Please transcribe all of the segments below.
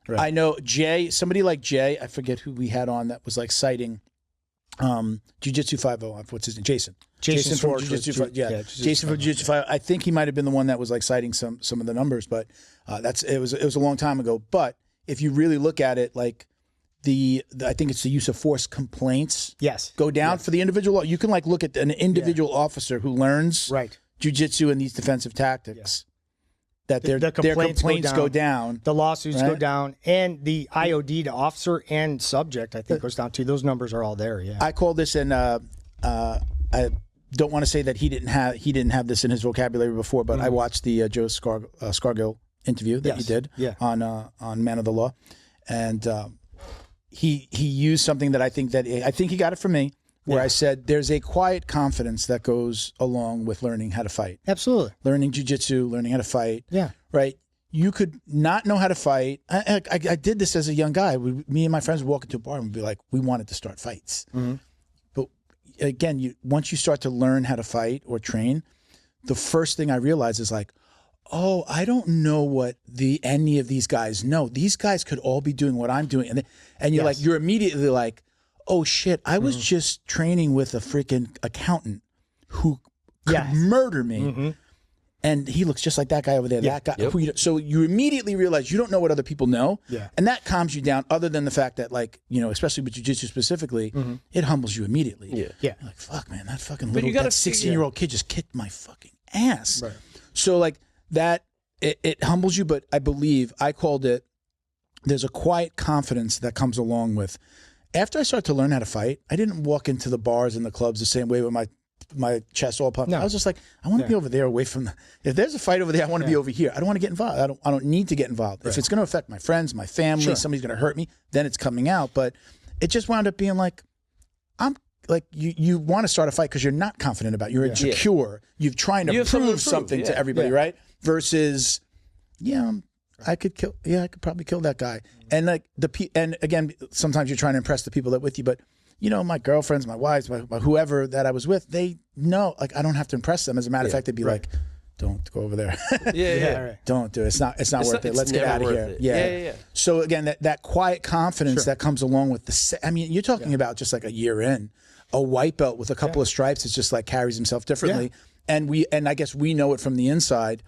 Right. I know Jay, somebody like Jay, I forget who we had on that was like citing Jiu Jitsu 50. What's his name? Jason. Jason from Jiu Jitsu. Yeah, Jason from Jiu Jitsu 50. I think he might have been the one that was like citing some of the numbers, but it was a long time ago. But if you really look at it, like I think it's the use of force complaints. Yes. Go down for the individual. You can like look at an individual officer who learns Jiu Jitsu and these defensive tactics. That their complaints go down. The lawsuits go down. And the IOD to officer and subject, I think, goes down too. Those numbers are all there, yeah. I call this, and I don't want to say that he didn't have this in his vocabulary before, but I watched the Joe Scargill interview that he did on Man of the Law. And he used something that I think he got it from me, where I said there's a quiet confidence that goes along with learning how to fight. Absolutely. Learning jiu-jitsu, learning how to fight. Yeah. Right? You could not know how to fight. I did this as a young guy. Me and my friends would walk into a bar and we'd be like, we wanted to start fights. But again, once you start to learn how to fight or train, the first thing I realized is like, oh, I don't know what any of these guys know. These guys could all be doing what I'm doing. And you're like, you're immediately like, oh shit, I was just training with a freaking accountant who could murder me. And he looks just like that guy over there. That guy. So you immediately realize you don't know what other people know. And that calms you down, other than the fact that, like, you know, especially with jiu-jitsu specifically, it humbles you immediately. You're like, fuck, man, that fucking little 16-year-old kid just kicked my fucking ass. So like that, it humbles you, but I believe I called it, there's a quiet confidence that comes along with. After I started to learn how to fight, I didn't walk into the bars and the clubs the same way with my chest all pumped. I was just like, I want to be over there, away from if there's a fight over there, I want to be over here. I don't want to get involved. I don't need to get involved. If it's going to affect my friends, my family, somebody's going to hurt me, then it's coming out. But it just wound up being like, I'm like, you want to start a fight because you're not confident about it. You're insecure. You're trying to prove something to everybody, right? Versus, I could probably kill that guy. And like and again, sometimes you're trying to impress the people that with you, but you know, my girlfriends, my wives, my whoever that I was with, they know, like, I don't have to impress them. As a matter of fact, they'd be like, don't go over there. Don't do it. It's not worth it. Let's get out of here. So again, that quiet confidence that comes along with I mean, you're talking about just like a year in, a white belt with a couple of stripes, it's just like carries himself differently. And I guess we know it from the inside.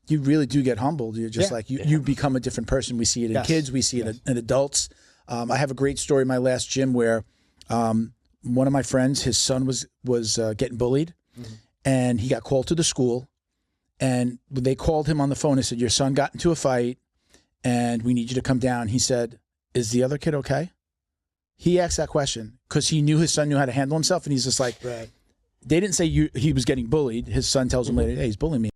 You really do get humbled. You're just like, you become a different person. We see it in kids. We see it in adults. I have a great story in my last gym where one of my friends, his son was getting bullied, and he got called to the school, and they called him on the phone and said, your son got into a fight, and we need you to come down. He said, is the other kid okay? He asked that question because he knew his son knew how to handle himself, and he's just like, they didn't say he was getting bullied. His son tells him later, hey, he's bullying me.